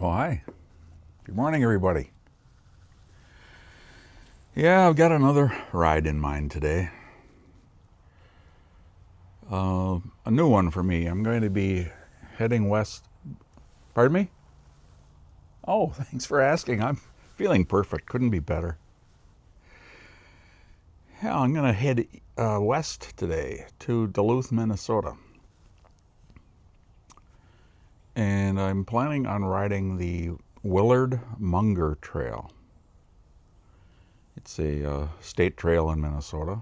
Oh, hi. Good morning, everybody. Yeah, I've got another ride in mind today. A new one for me. I'm going to be heading west. Pardon me? Oh, thanks for asking. I'm feeling perfect. Couldn't be better. Yeah, I'm going to head west today to Duluth, Minnesota. And I'm planning on riding the Willard Munger Trail. It's a state trail in Minnesota.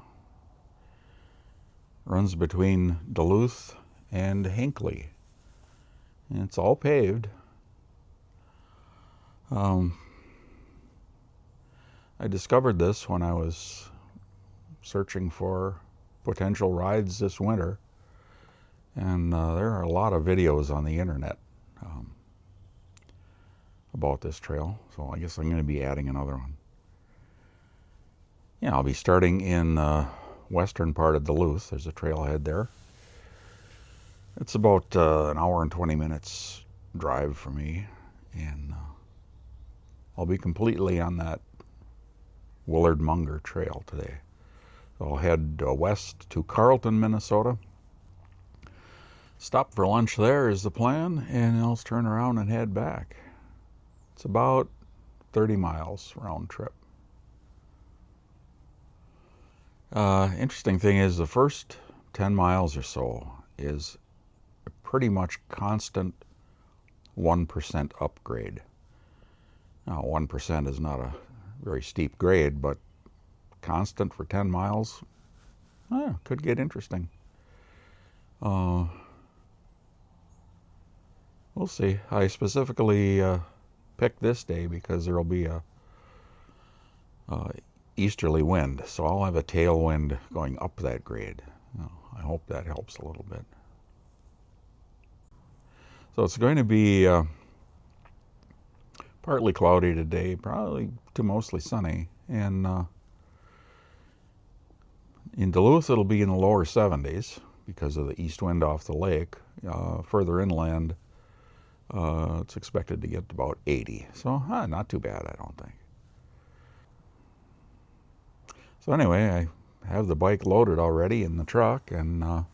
Runs between Duluth and Hinckley. And it's all paved. I discovered this when I was searching for potential rides this winter. And there are a lot of videos on the internet about this trail. So I guess I'm going to be adding another one. Yeah, I'll be starting in western part of Duluth. There's a trailhead there. It's about an hour and 20 minutes drive for me, and I'll be completely on that Willard Munger Trail today. So I'll head west to Carlton, Minnesota. Stop for lunch there is the plan, and I'll turn around and head back. It's about 30 miles round trip. Interesting thing is the first 10 miles or so is a pretty much constant 1% upgrade. Now 1% is not a very steep grade, but constant for 10 miles could get interesting. We'll see. I specifically picked this day because there will be a easterly wind, so I'll have a tailwind going up that grade. I hope that helps a little bit. So it's going to be partly cloudy today, probably to mostly sunny, and in Duluth it'll be in the lower 70s because of the east wind off the lake. Further inland it's expected to get to about 80, so not too bad, I don't think. So anyway, I have the bike loaded already in the truck, and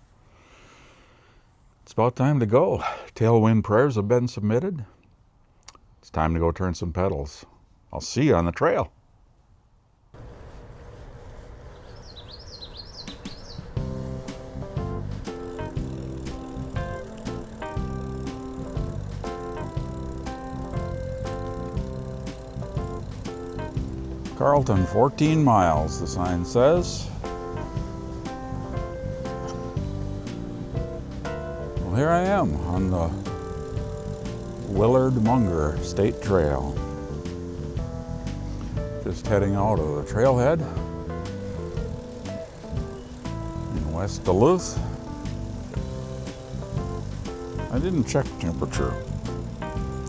it's about time to go. Tailwind prayers have been submitted. It's time to go turn some pedals. I'll see you on the trail. Carlton, 14 miles, the sign says. Well, here I am on the Willard Munger State Trail. Just heading out of the trailhead in West Duluth. I didn't check temperature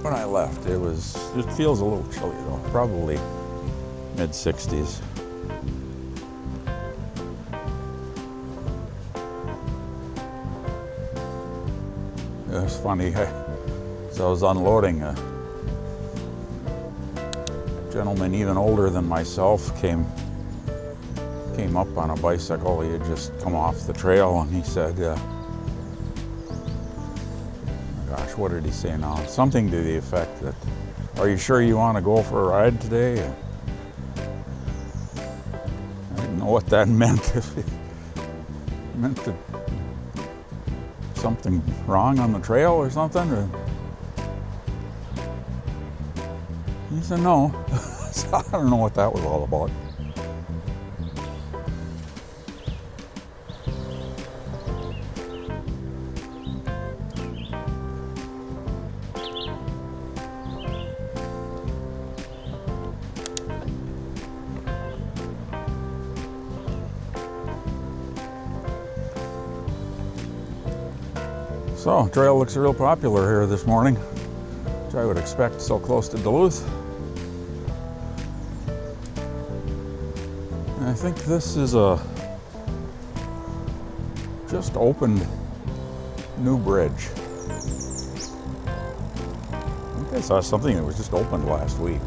when I left. It feels a little chilly though, probably mid-60s. It was funny, as I was unloading, a gentleman even older than myself came up on a bicycle. He had just come off the trail, and he said, gosh, what did he say now? Something to the effect that, "Are you sure you want to go for a ride today?" What that meant. If it meant that something wrong on the trail or something. He said no. So I don't know what that was all about. So, trail looks real popular here this morning, which I would expect so close to Duluth. And I think this is a just opened new bridge. I think I saw something that was just opened last week.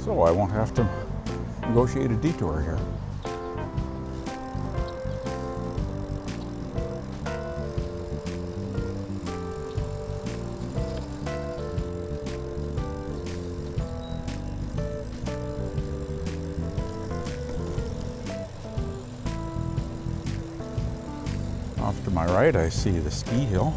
So I won't have to negotiate a detour here. Off to my right, I see the ski hill.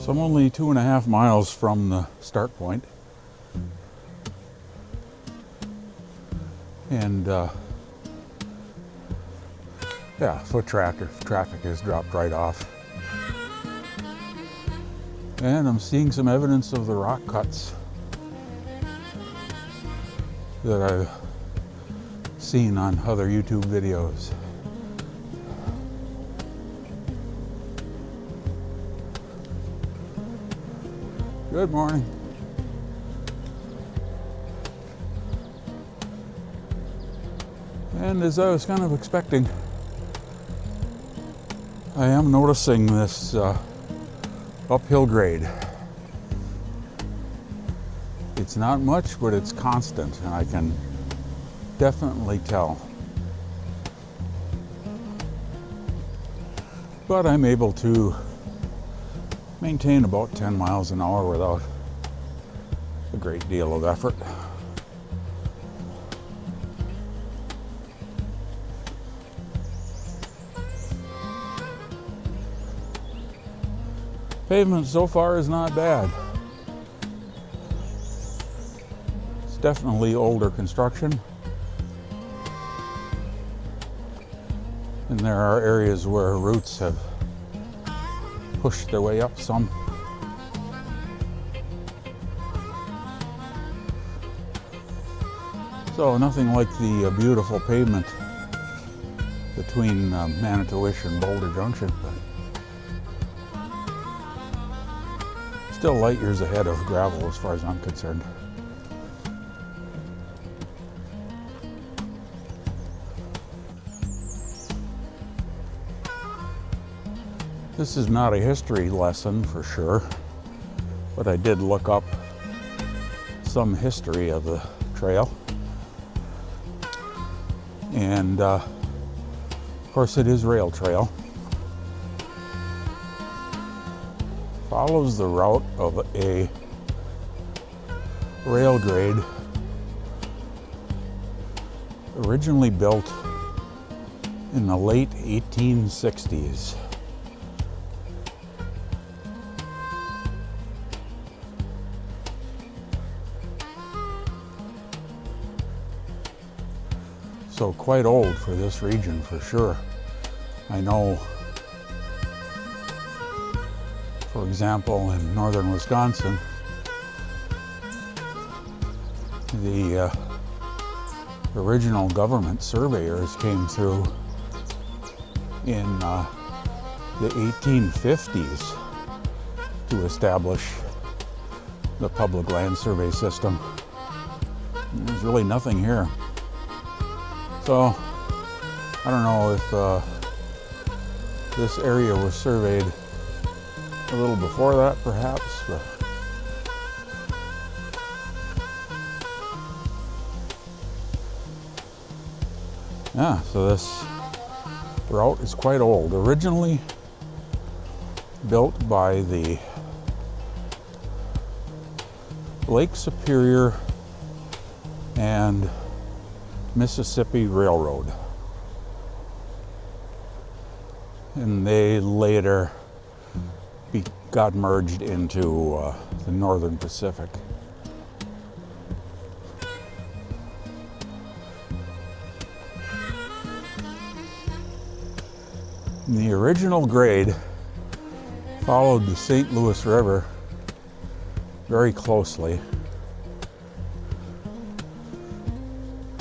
So I'm only 2.5 miles from the start point. And yeah, foot traffic has dropped right off. And I'm seeing some evidence of the rock cuts that I've seen on other YouTube videos. Good morning. And as I was kind of expecting, I am noticing this uphill grade. It's not much, but it's constant, and I can definitely tell. But I'm able to maintain about 10 miles an hour without a great deal of effort. Pavement so far is not bad. It's definitely older construction. And there are areas where roots have pushed their way up some. So nothing like the beautiful pavement between Manitowish and Boulder Junction, but still light years ahead of gravel as far as I'm concerned. This is not a history lesson for sure, but I did look up some history of the trail. And of course it is rail trail. Follows the route of a rail grade originally built in the late 1860s. So quite old for this region for sure. I know, for example, in northern Wisconsin, the original government surveyors came through in the 1850s to establish the public land survey system. And there's really nothing here. So I don't know if this area was surveyed a little before that, perhaps. But yeah, so this route is quite old. Originally built by the Lake Superior and Mississippi Railroad. And they later got merged into the Northern Pacific. And the original grade followed the St. Louis River very closely,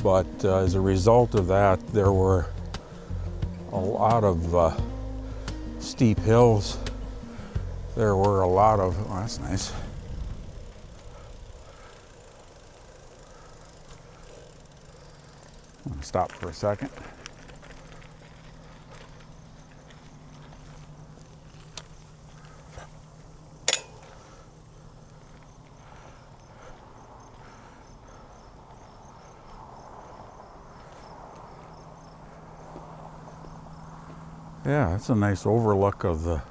but as a result of that, there were a lot of steep hills. There were a lot of, oh, that's nice. I'm going to stop for a second. Yeah, that's a nice overlook of the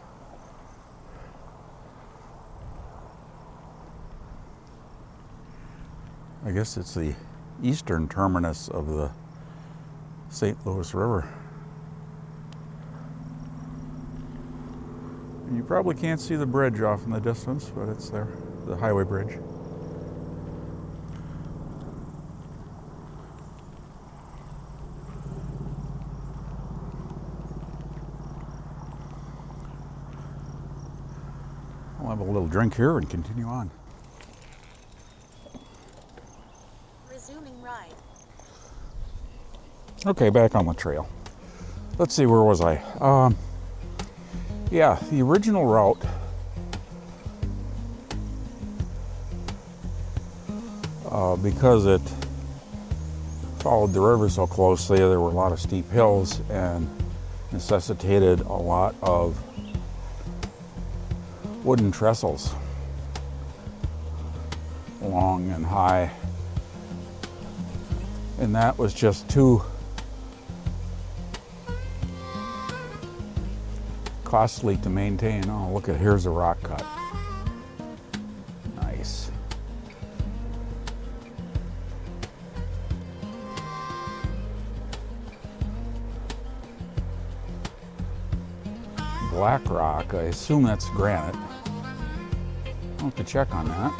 I guess it's the eastern terminus of the St. Louis River. You probably can't see the bridge off in the distance, but it's there, the highway bridge. I'll have a little drink here and continue on. Resuming ride. Okay, back on the trail. Let's see, where was I? Yeah, the original route because it followed the river so closely, there were a lot of steep hills and necessitated a lot of wooden trestles, long and high, and that was just too costly to maintain. Oh, look at, here's a rock cut. Nice. Black rock, I assume that's granite. I'll have to check on that.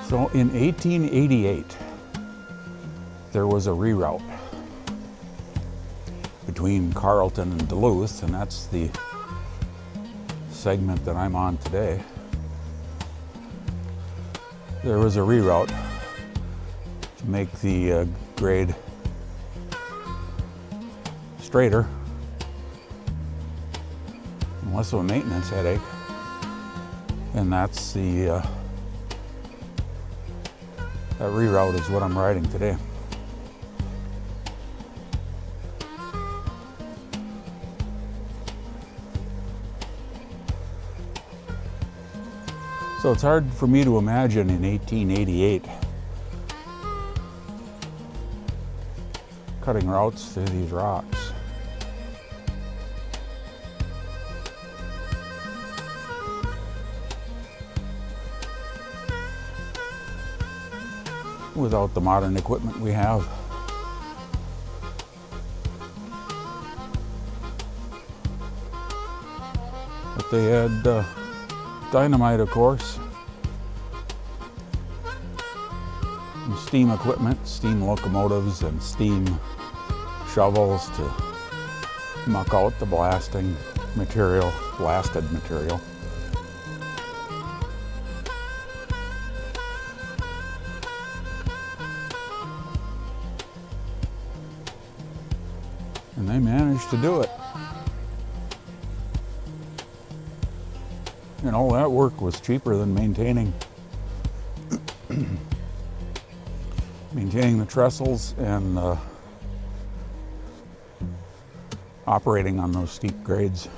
So in 1888, there was a reroute between Carlton and Duluth, and that's the segment that I'm on today. There was a reroute to make the grade straighter and less of a maintenance headache, and that's the that reroute is what I'm riding today. So it's hard for me to imagine in 1888 cutting routes through these rocks. Without the modern equipment we have. But they had dynamite, of course, and steam equipment, steam locomotives and steam shovels to muck out the blasted material. And they managed to do it. And all that work was cheaper than maintaining the trestles and operating on those steep grades.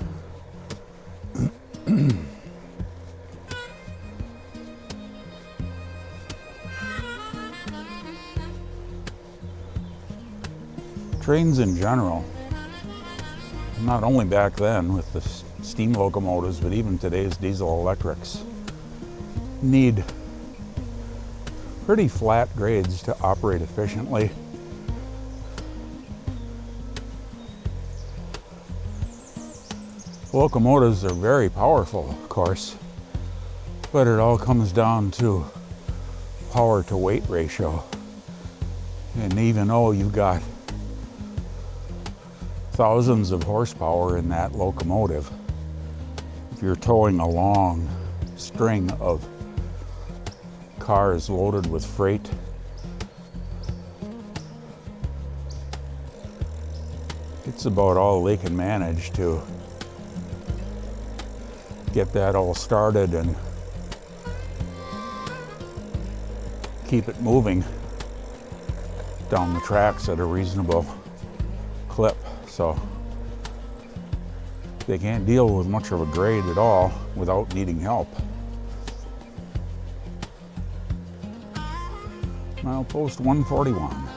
trains in general, not only back then with the steam locomotives, but even today's diesel electrics, need pretty flat grades to operate efficiently. Locomotives are very powerful, of course, but it all comes down to power to weight ratio. And even though you've got thousands of horsepower in that locomotive, if you're towing a long string of cars loaded with freight, it's about all they can manage to get that all started and keep it moving down the tracks at a reasonable clip. So they can't deal with much of a grade at all without needing help. Milepost 141.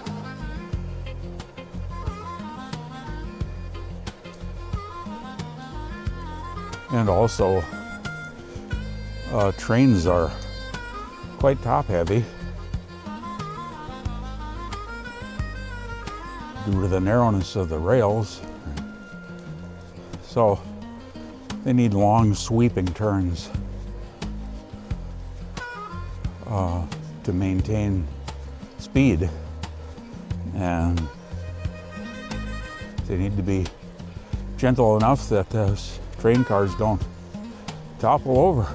And also, trains are quite top heavy due to the narrowness of the rails. So they need long sweeping turns to maintain speed, and they need to be gentle enough that those train cars don't topple over.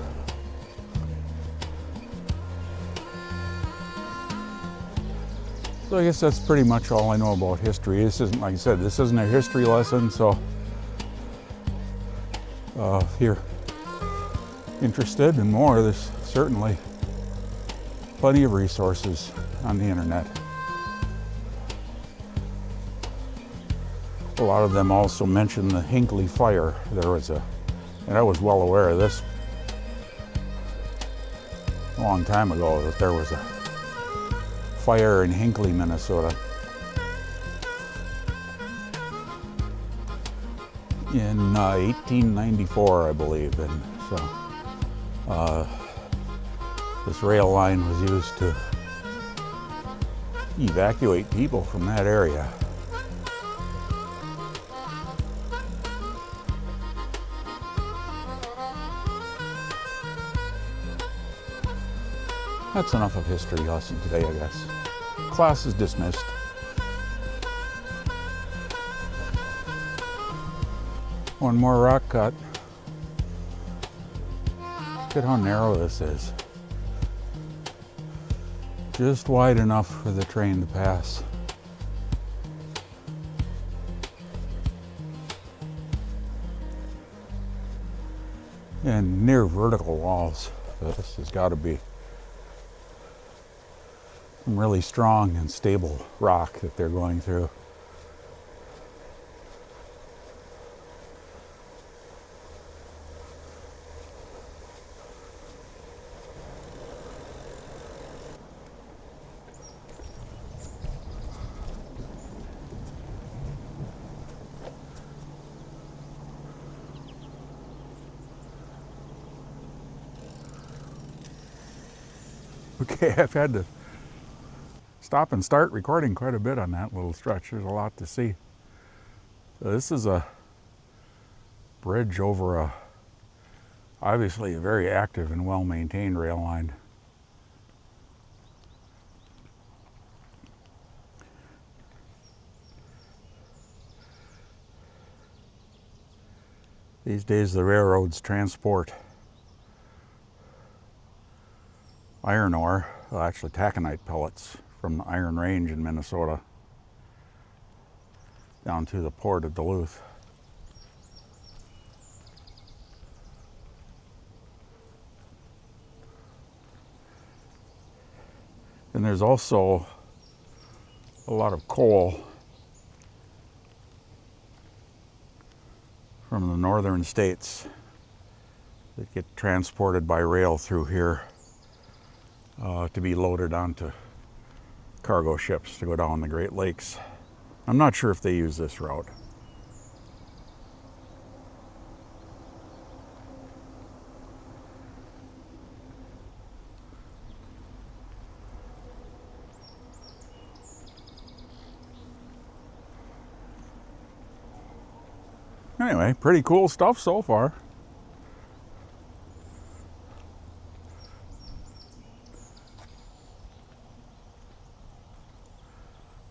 So I guess that's pretty much all I know about history. This isn't, like I said, this isn't a history lesson, so if you're interested in more, there's certainly plenty of resources on the internet. A lot of them also mention the Hinckley fire. And I was well aware of this a long time ago, that there was a fire in Hinckley, Minnesota in 1894, I believe. And so this rail line was used to evacuate people from that area. That's enough of history lesson today, I guess. Class is dismissed. One more rock cut. Look at how narrow this is. Just wide enough for the train to pass. And near vertical walls. This has got to be some really strong and stable rock that they're going through. Okay, I've had to stop and start recording quite a bit on that little stretch. There's a lot to see. So this is a bridge over obviously a very active and well-maintained rail line. These days the railroads transport iron ore, well, actually taconite pellets, from the Iron Range in Minnesota down to the port of Duluth. And there's also a lot of coal from the northern states that get transported by rail through here to be loaded onto cargo ships to go down the Great Lakes. I'm not sure if they use this route. Anyway, pretty cool stuff so far.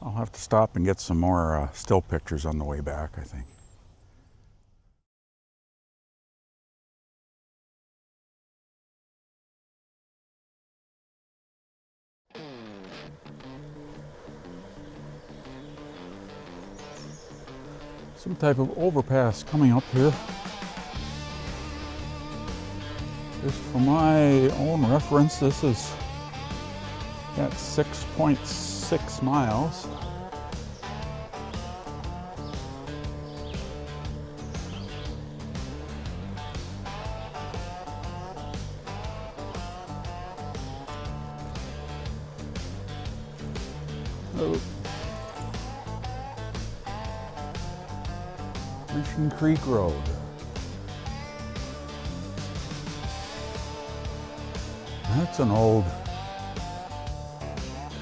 I'll have to stop and get some more still pictures on the way back, I think. Some type of overpass coming up here. Just for my own reference, this is at 6.6 miles. Oh. Mission Creek Road. That's an old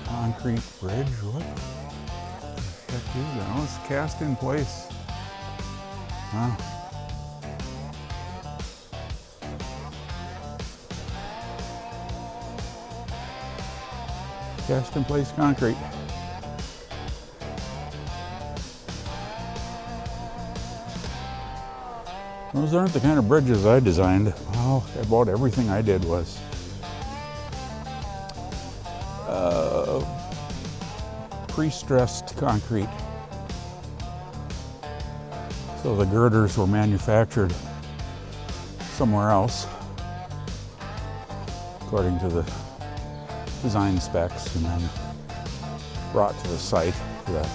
concrete bridge. What the heck is that? Oh, it's cast in place. Huh? Cast in place concrete. Those aren't the kind of bridges I designed. Well, about everything I did was pre-stressed concrete. So the girders were manufactured somewhere else, according to the design specs, and then brought to the site. The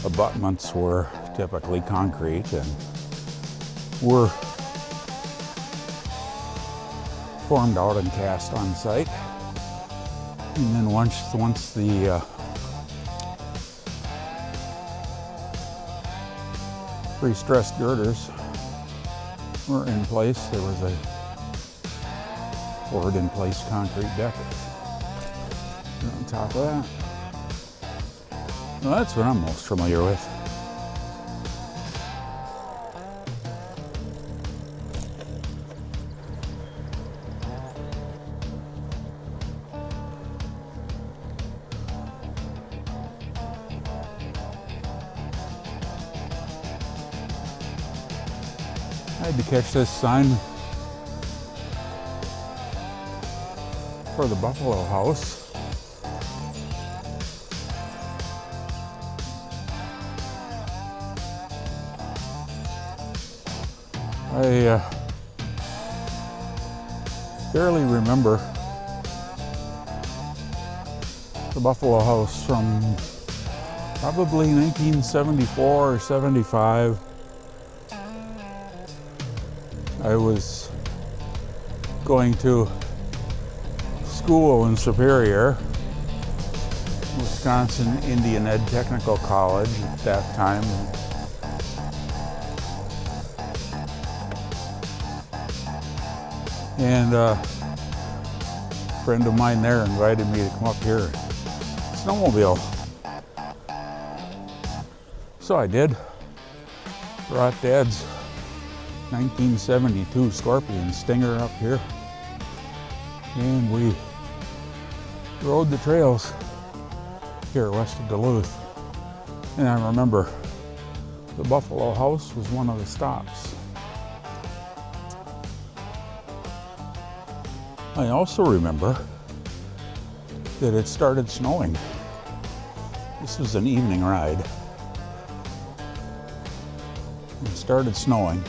abutments were typically concrete and were formed out and cast on site. And then once the pre-stressed girders were in place, there was a poured in place concrete deck on top of that. Well, that's what I'm most familiar with. I had to catch this sign for the Buffalo House. I barely remember the Buffalo House from probably 1974 or 75. I was going to school in Superior, Wisconsin Indian Ed Technical College at that time. And a friend of mine there invited me to come up here and snowmobile. So I did. Brought Dad's 1972 Scorpion Stinger up here, and we rode the trails here west of Duluth. And I remember the Buffalo House was one of the stops. I also remember that it started snowing. This was an evening ride. It started snowing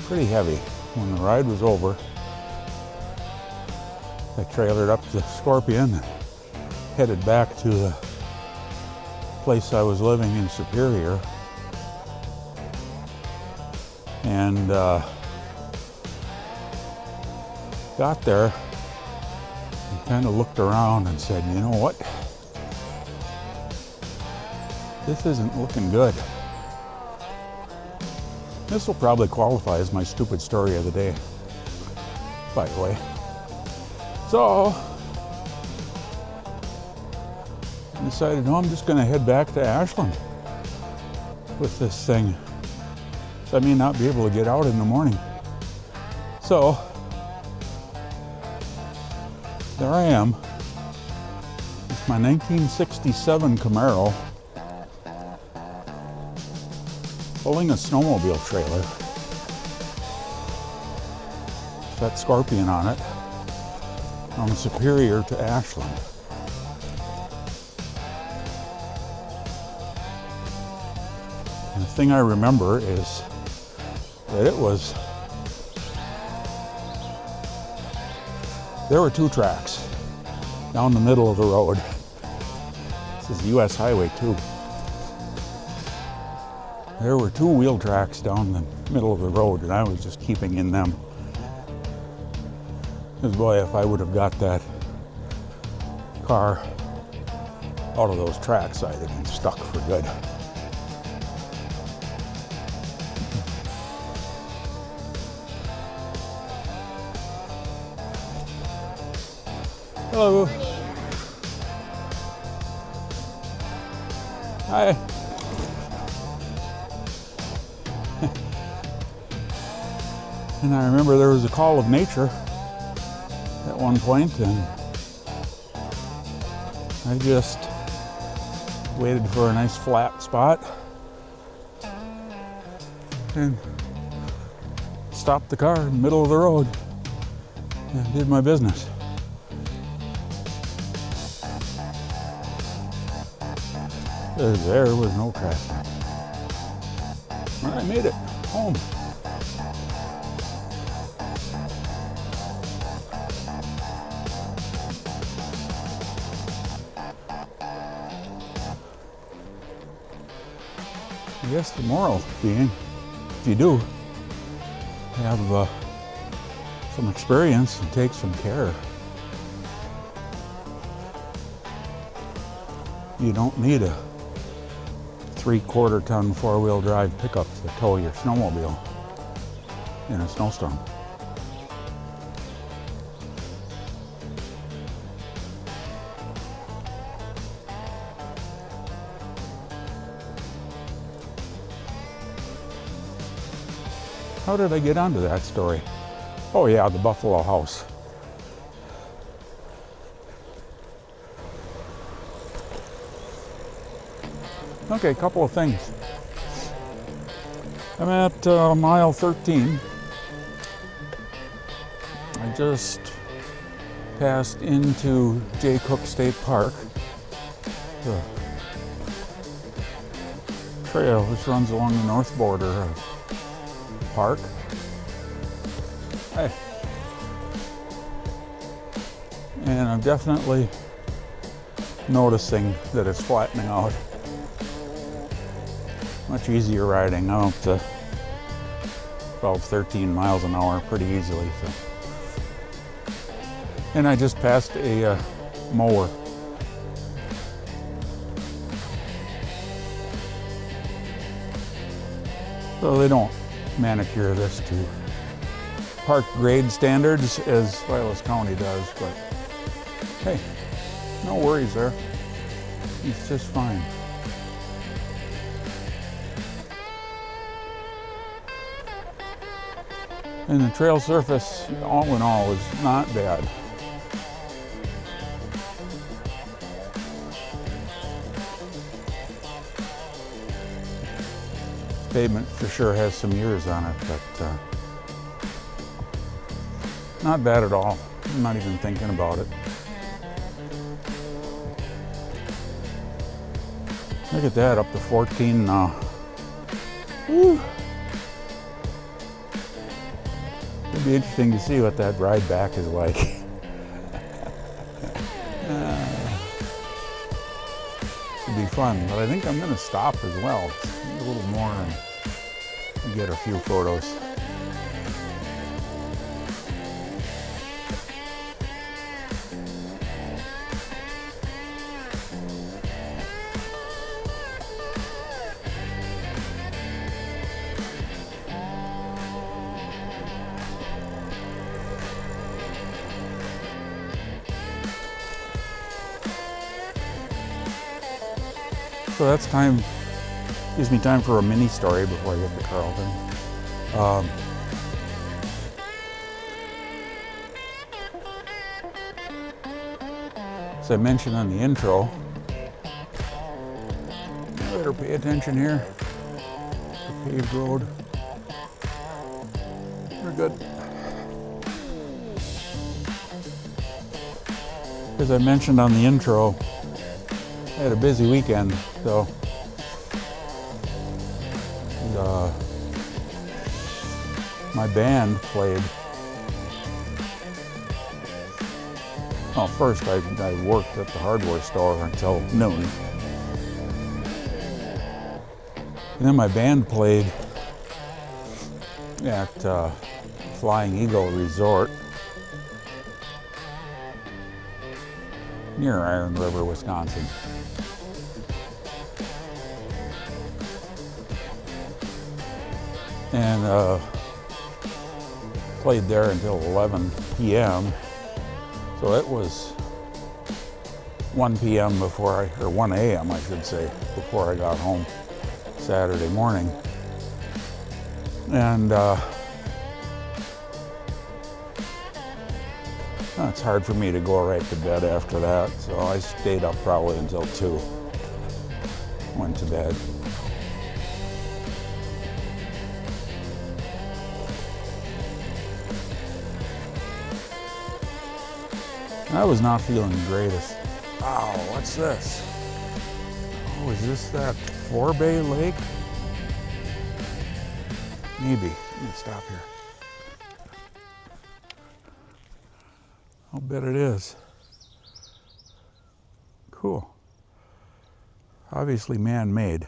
pretty heavy. When the ride was over, I trailered up the Scorpion and headed back to the place I was living in Superior. And got there and kind of looked around and said, you know what? This isn't looking good. This will probably qualify as my stupid story of the day, by the way. So, I decided, no, I'm just going to head back to Ashland with this thing. So I may not be able to get out in the morning. So, there I am. It's my 1967 Camaro pulling a snowmobile trailer. It's got Scorpion on it from Superior to Ashland. And the thing I remember is that there were two tracks down the middle of the road. This is US Highway 2. There were two wheel tracks down the middle of the road, and I was just keeping in them. Because boy, if I would have got that car out of those tracks, I'd have been stuck for good. Hello. Hi. And I remember there was a call of nature at one point, and I just waited for a nice flat spot and stopped the car in the middle of the road and did my business. There was no traffic. And I made it home. I guess the moral being, if you do have some experience and take some care, you don't need a 3/4 ton 4-wheel drive pickup to tow your snowmobile in a snowstorm. How did I get onto that story? Oh yeah, the Buffalo House. Okay, a couple of things. I'm at mile 13. I just passed into Cooke State Park, the trail which runs along the north border of the park. Hey. And I'm definitely noticing that it's flattening out. Much easier riding. I'm up to 12, 13 miles an hour pretty easily. So. And I just passed a mower. So they don't manicure this to park grade standards as Silas County does, but hey, no worries there. It's just fine. And the trail surface, all in all, is not bad. Pavement for sure has some years on it, but not bad at all. I'm not even thinking about it. Look at that, up to 14 now. Woo. It'll be interesting to see what that ride back is like. It'll be fun, but I think I'm going to stop as well. A little more and get a few photos. So that's time, gives me time for a mini story before I get to Carlton. As I mentioned on the intro, I better pay attention here. The paved road. We're good. As I mentioned on the intro, I had a busy weekend, so my band played. Well, first I worked at the hardware store until noon. And then my band played at Flying Eagle Resort near Iron River, Wisconsin. And played there until 11 p.m. So it was 1 p.m. or 1 a.m. I should say, before I got home Saturday morning. And it's hard for me to go right to bed after that, so I stayed up probably until 2. Went to bed. I was not feeling the greatest. Ow, what's this? Oh, is this that Forebay Lake? Maybe. Let me stop here. I'll bet it is. Cool. Obviously man-made.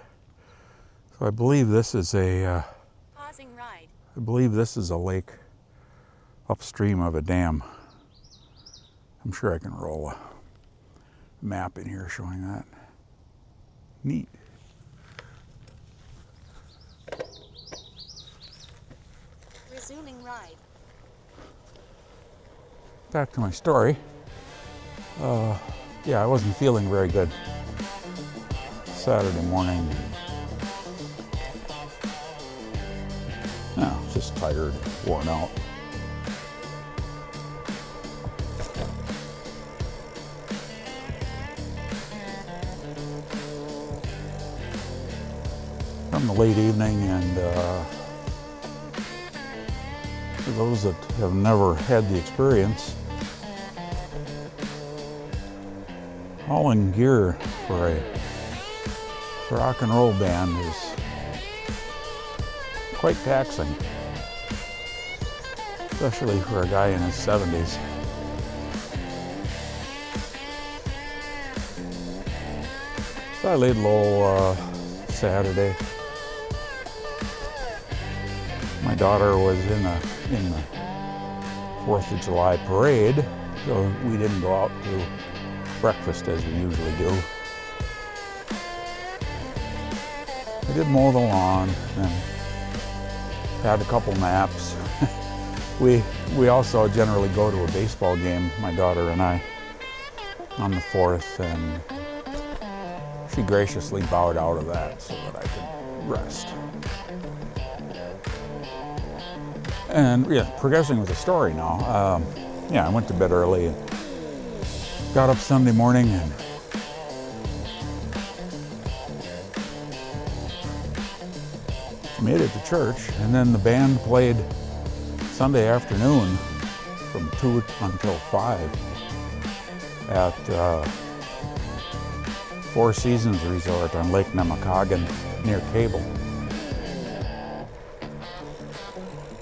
So I believe this is a Pausing ride. I believe this is a lake upstream of a dam. I'm sure I can roll a map in here showing that. Neat. Resuming ride. Back to my story. Yeah, I wasn't feeling very good Saturday morning. No, just tired, worn out. From the late evening, and for those that have never had the experience, hauling gear for a rock and roll band is quite taxing, especially for a guy in his 70s. So I laid low Saturday. My daughter was in the 4th of July parade, so we didn't go out to breakfast as we usually do. I did mow the lawn and had a couple naps. We also generally go to a baseball game, my daughter and I, on the 4th, and she graciously bowed out of that so that I could rest. And yeah, progressing with the story now. Yeah, I went to bed early and got up Sunday morning and made it to church. And then the band played Sunday afternoon from 2 until 5 at Four Seasons Resort on Lake Nemacoggin near Cable.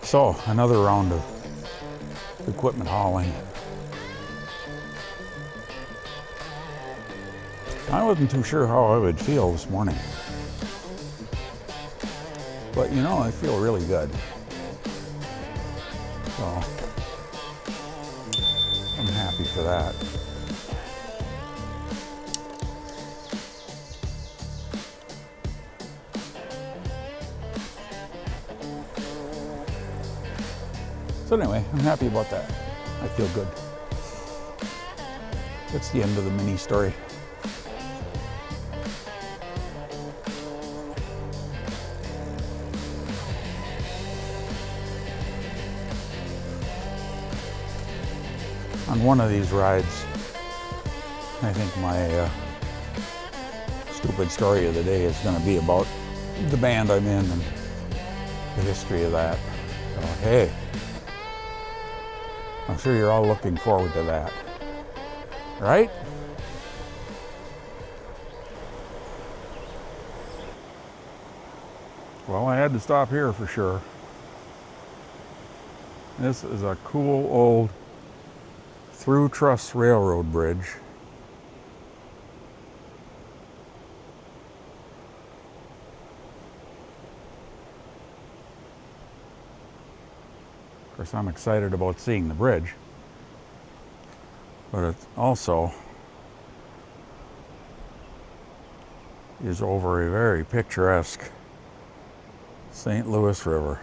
So, another round of equipment hauling. I wasn't too sure how I would feel this morning. But you know, I feel really good. So, I'm happy for that. So anyway, I'm happy about that. I feel good. That's the end of the mini story. on one of these rides, I think my stupid story of the day is going to be about the band I'm in and the history of that. So, hey, I'm sure you're all looking forward to that, right? Well, I had to stop here for sure. This is a cool old through truss railroad bridge. Of course, I'm excited about seeing the bridge, but it also is over a very picturesque St. Louis River.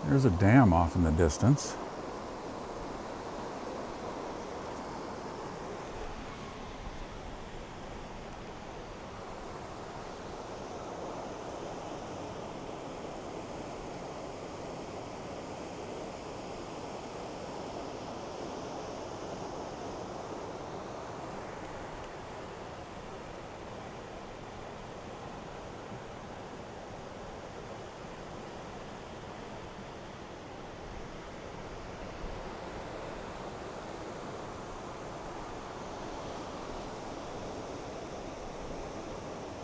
There's a dam off in the distance.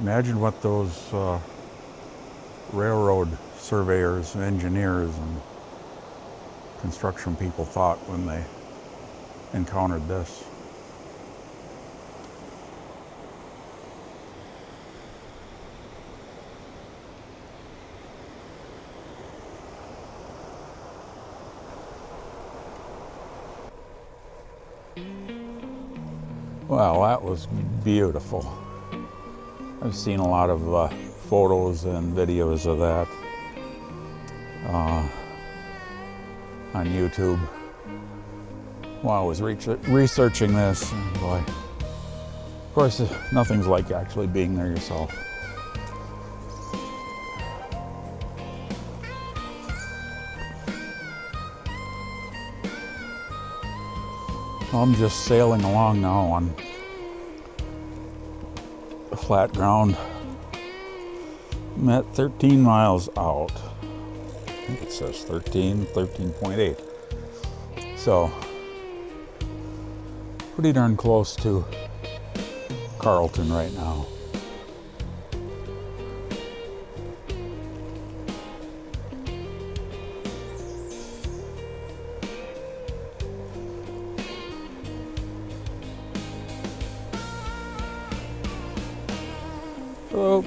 Imagine what those railroad surveyors and engineers and construction people thought when they encountered this. Well, that was beautiful. I've seen a lot of photos and videos of that on YouTube while I was researching this. And boy, of course, nothing's like actually being there yourself. I'm just sailing along now on flat ground. I'm at 13 miles out. I think it says 13.8. So, pretty darn close to Carlton right now. Hello.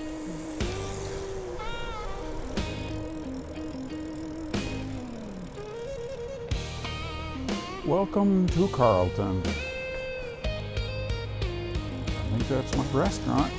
Welcome to Carlton. I think that's my restaurant.